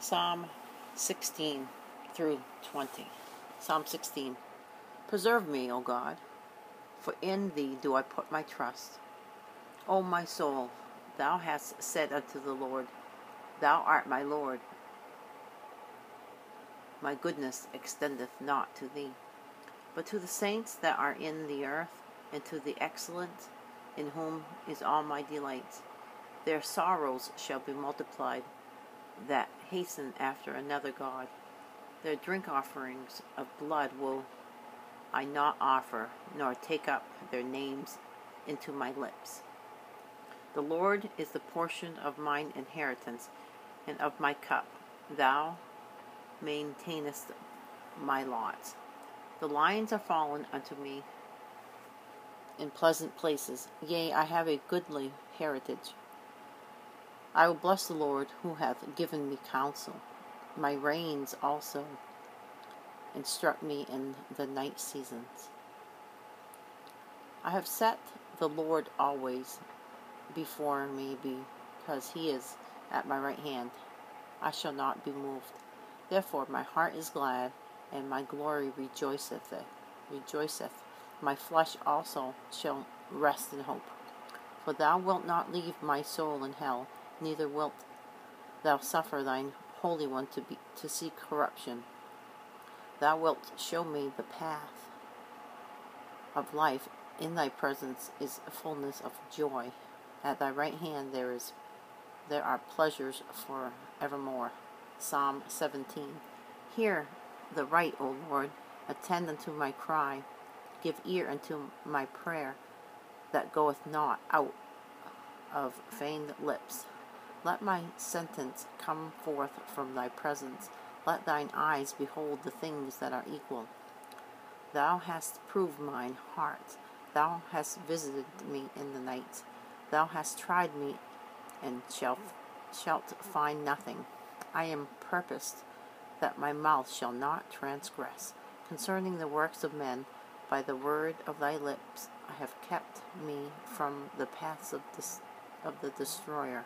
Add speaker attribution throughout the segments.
Speaker 1: Psalm 16 through 20. Psalm 16. Preserve me, O God, for in thee do I put my trust. O my soul, thou hast said unto the Lord, Thou art my Lord. My goodness extendeth not to thee, but to the saints that are in the earth, and to the excellent, in whom is all my delight. Their sorrows shall be multiplied, that hasten after another God. Their drink offerings of blood will I not offer, nor take up their names into my lips. The Lord is the portion of mine inheritance, and of my cup. Thou maintainest my lot. The lions are fallen unto me in pleasant places. Yea, I have a goodly heritage. I will bless the Lord, who hath given me counsel. My reins also instruct me in the night seasons. I have set the Lord always before me, because he is at my right hand. I shall not be moved. Therefore my heart is glad, and my glory rejoiceth. My flesh also shall rest in hope. For thou wilt not leave my soul in hell, neither wilt thou suffer thine Holy One to see corruption. Thou wilt show me the path of life. In thy presence is fullness of joy. At thy right hand there are pleasures for evermore. Psalm 17. Hear the right, O Lord. Attend unto my cry. Give ear unto my prayer, that goeth not out of feigned lips. Let my sentence come forth from thy presence. Let thine eyes behold the things that are equal. Thou hast proved mine heart. Thou hast visited me in the night. Thou hast tried me, and shalt find nothing. I am purposed that my mouth shall not transgress. Concerning the works of men, by the word of thy lips, I have kept me from the paths of the destroyer.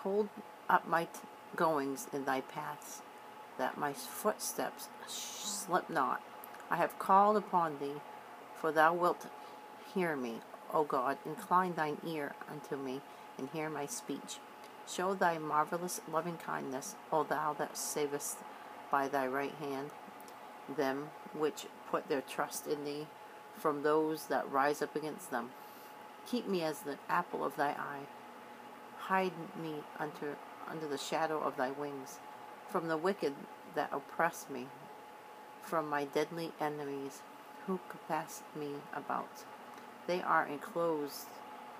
Speaker 1: Hold up my goings in thy paths, that my footsteps slip not. I have called upon thee, for thou wilt hear me. O God, incline thine ear unto me, and hear my speech. Show thy marvelous loving kindness, O thou that savest by thy right hand them which put their trust in thee, from those that rise up against them. Keep me as the apple of thy eye. Hide me under the shadow of thy wings, from the wicked that oppress me, from my deadly enemies who compass me about. They are enclosed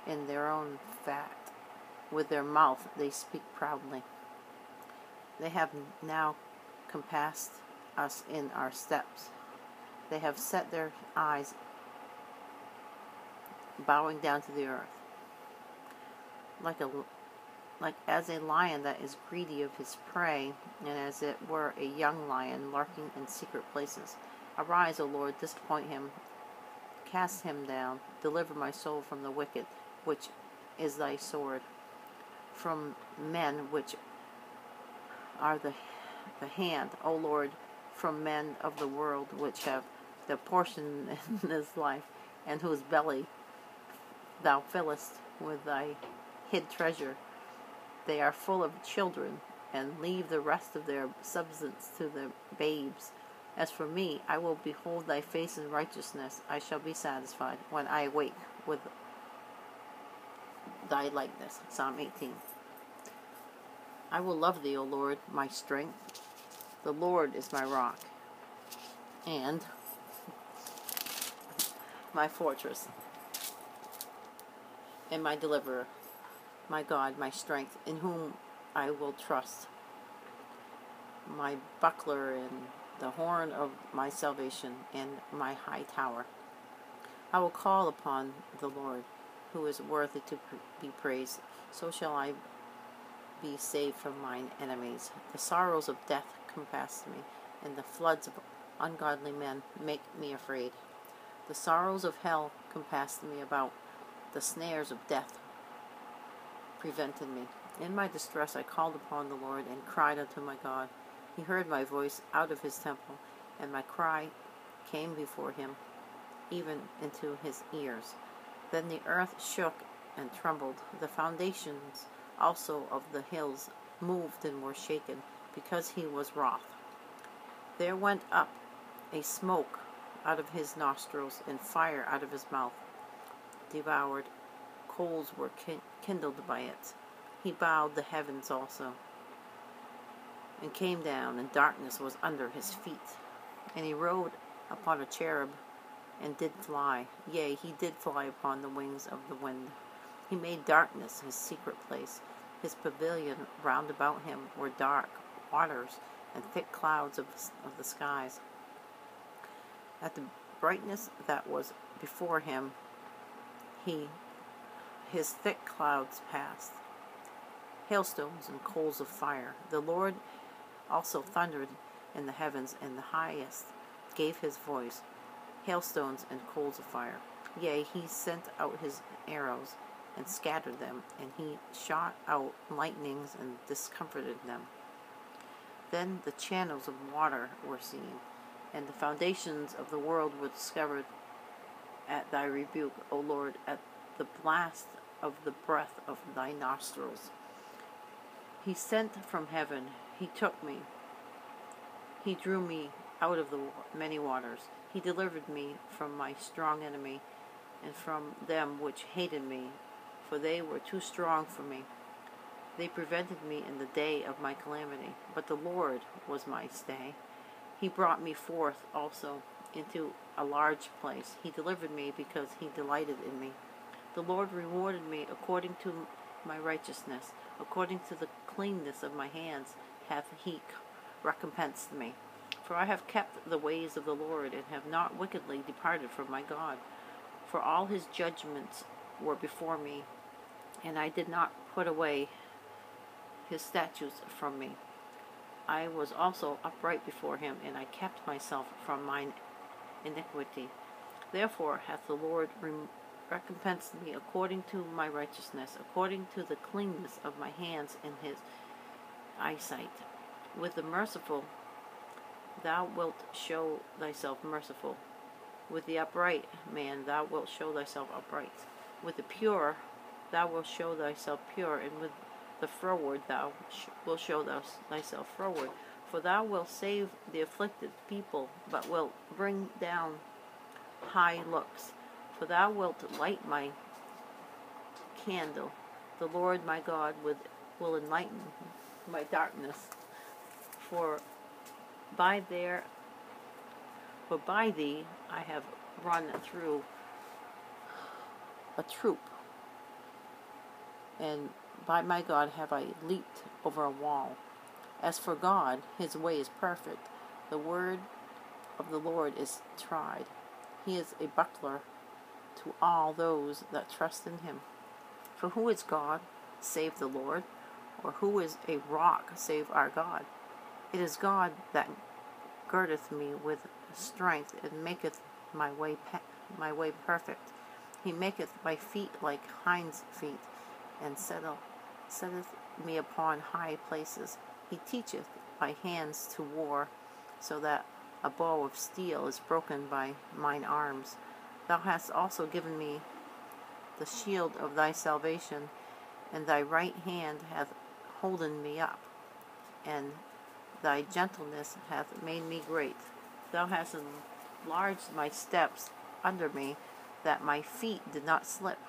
Speaker 1: in their own fat. With their mouth they speak proudly. They have now compassed us in our steps. They have set their eyes bowing down to the earth. Like as a lion that is greedy of his prey, and as it were a young lion lurking in secret places. Arise, O Lord, disappoint him, cast him down, deliver my soul from the wicked, which is thy sword, from men which are the hand, O Lord, from men of the world, which have their portion in this life, and whose belly thou fillest with thy hid treasure. They are full of children, and leave the rest of their substance to the babes. As for me, I will behold thy face in righteousness. I shall be satisfied when I awake with thy likeness. Psalm 18. I will love thee, O Lord, my strength. The Lord is my rock, and my fortress, and my deliverer, my God, my strength, in whom I will trust, my buckler and the horn of my salvation, and my high tower. I will call upon the Lord, who is worthy to be praised. So shall I be saved from mine enemies. The sorrows of death compass me, and the floods of ungodly men make me afraid. The sorrows of hell compassed me about. The snares of death prevented me. In my distress I called upon the Lord and cried unto my God. He heard my voice out of his temple, and my cry came before him, even into his ears. Then the earth shook and trembled. The foundations also of the hills moved and were shaken, because he was wroth. There went up a smoke out of his nostrils, and fire out of his mouth devoured. Coals were kindled by it. He bowed the heavens also, and came down, and darkness was under his feet. And he rode upon a cherub, and did fly. Yea, he did fly upon the wings of the wind. He made darkness his secret place. His pavilion round about him were dark waters and thick clouds of the skies. At the brightness that was before him, his thick clouds passed, hailstones and coals of fire. The Lord also thundered in the heavens, and the highest gave his voice, hailstones and coals of fire. Yea, he sent out his arrows and scattered them, and he shot out lightnings and discomfited them. Then the channels of water were seen, and the foundations of the world were discovered at thy rebuke, O Lord, at the blast of the breath of thy nostrils. He sent from heaven, he took me, he drew me out of the many waters. He delivered me from my strong enemy, and from them which hated me, for they were too strong for me. They prevented me in the day of my calamity, but the Lord was my stay. He brought me forth also into a large place. He delivered me because he delighted in me. The Lord rewarded me according to my righteousness, according to the cleanness of my hands hath he recompensed me. For I have kept the ways of the Lord, and have not wickedly departed from my God. For all his judgments were before me, and I did not put away his statutes from me. I was also upright before him, and I kept myself from mine iniquity. Therefore hath the Lord recompensed me according to my righteousness, according to the cleanness of my hands in his eyesight. With the merciful thou wilt show thyself merciful. With the upright man thou wilt show thyself upright. With the pure thou wilt show thyself pure, and with the froward thou wilt show thyself froward. For thou wilt save the afflicted people, but wilt bring down high looks. For thou wilt light my candle. The Lord my God will enlighten my darkness. For by thee I have run through a troop, and by my God have I leaped over a wall. As for God, his way is perfect. The word of the Lord is tried. He is a buckler to all those that trust in him. For who is God save the Lord? Or who is a rock save our God? It is God that girdeth me with strength, and maketh my way perfect. He maketh my feet like hinds' feet, and setteth me upon high places. He teacheth my hands to war, so that a bow of steel is broken by mine arms. Thou hast also given me the shield of thy salvation, and thy right hand hath holden me up, and thy gentleness hath made me great. Thou hast enlarged my steps under me, that my feet did not slip.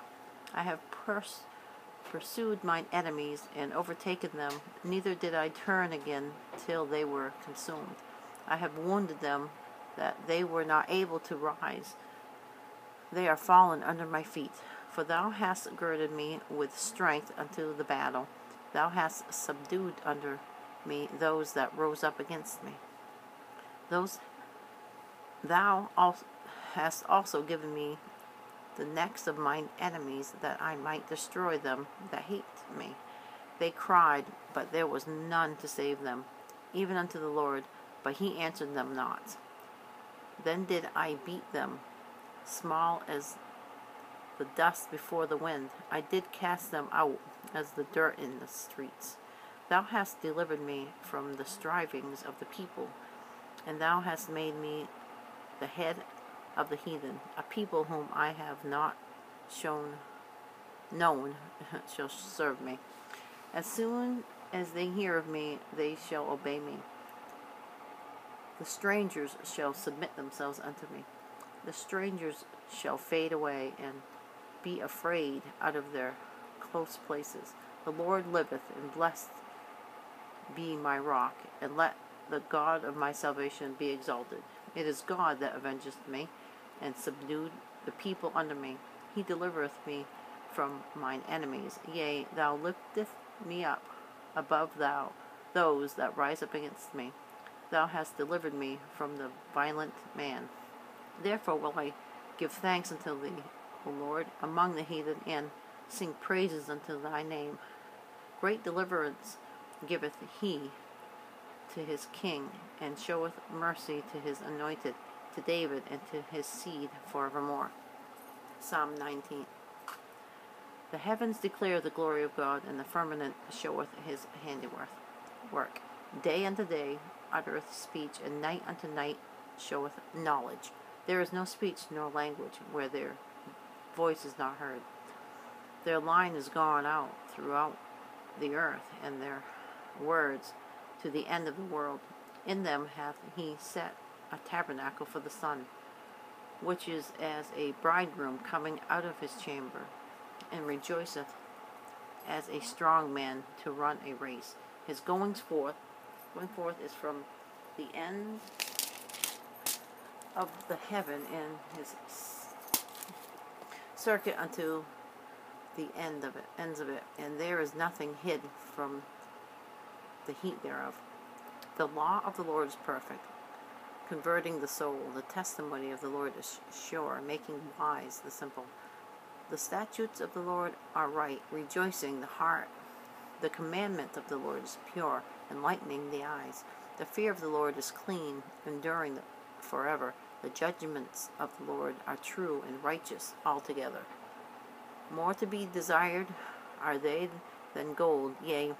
Speaker 1: I have pursued mine enemies, and overtaken them, neither did I turn again till they were consumed. I have wounded them, that they were not able to rise. They are fallen under my feet. For thou hast girded me with strength unto the battle. Thou hast subdued under me those that rose up against me. Thou hast also given me the necks of mine enemies, that I might destroy them that hate me. They cried, but there was none to save them, even unto the Lord, but he answered them not. Then did I beat them, small as the dust before the wind. I did cast them out as the dirt in the streets. Thou hast delivered me from the strivings of the people, and thou hast made me the head of the heathen. A people whom I have not known shall serve me. As soon as they hear of me, they shall obey me. The strangers shall submit themselves unto me. The strangers shall fade away and be afraid out of their close places. The Lord liveth, and blessed be my rock, and let the God of my salvation be exalted. It is God that avengeth me, and subdued the people under me. He delivereth me from mine enemies. Yea, thou liftest me up above those that rise up against me. Thou hast delivered me from the violent man. Therefore will I give thanks unto thee, O Lord, among the heathen, and sing praises unto thy name. Great deliverance giveth he to his king, and showeth mercy to his anointed, to David, and to his seed forevermore. Psalm 19. The heavens declare the glory of God, and the firmament showeth his handiwork. Day unto day uttereth speech, and night unto night showeth knowledge. There is no speech nor language where their voice is not heard. Their line is gone out throughout the earth, and their words to the end of the world. In them hath he set a tabernacle for the sun, which is as a bridegroom coming out of his chamber, and rejoiceth as a strong man to run a race. His going forth is from the end of the heaven, and his circuit unto the ends of it, and there is nothing hid from the heat thereof. The law of the Lord is perfect, converting the soul. The testimony of the Lord is sure, making wise the simple. The statutes of the Lord are right, rejoicing the heart. The commandment of the Lord is pure, enlightening the eyes. The fear of the Lord is clean, enduring forever. The judgments of the Lord are true and righteous altogether. More to be desired are they than gold, yea,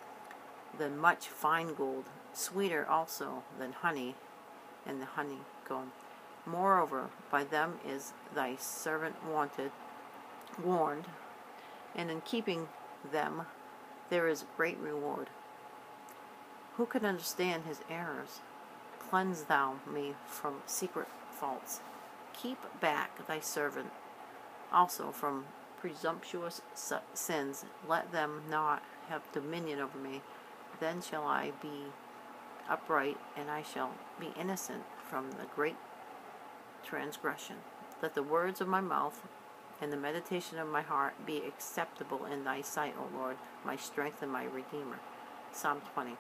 Speaker 1: than much fine gold, sweeter also than honey and the honeycomb. Moreover, by them is thy servant warned, and in keeping them there is great reward. Who can understand his errors? Cleanse thou me from secret faults. Keep back thy servant also from presumptuous sins. Let them not have dominion over me. Then shall I be upright, and I shall be innocent from the great transgression. Let the words of my mouth and the meditation of my heart be acceptable in thy sight, O Lord, my strength and my redeemer. Psalm 20.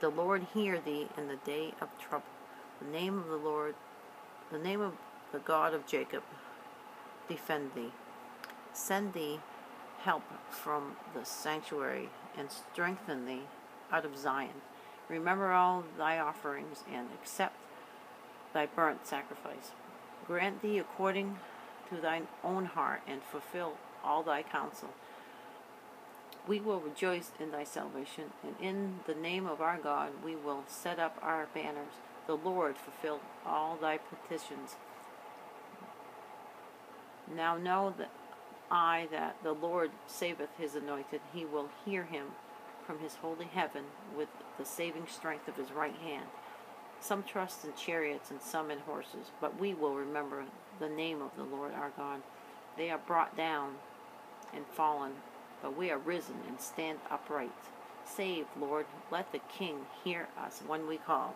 Speaker 1: The Lord hear thee in the day of trouble. The name of the Lord, the name of the God of Jacob, defend thee. Send thee help from the sanctuary, and strengthen thee out of Zion. Remember all thy offerings, and accept thy burnt sacrifice. Grant thee according to thine own heart, and fulfill all thy counsel. We will rejoice in thy salvation, and in the name of our God we will set up our banners. The Lord fulfill all thy petitions. Now know that the Lord saveth his anointed. He will hear him from his holy heaven with the saving strength of his right hand. Some trust in chariots and some in horses, but we will remember the name of the Lord our God. They are brought down and fallen, but we are risen and stand upright. Save, Lord, let the King hear us when we call.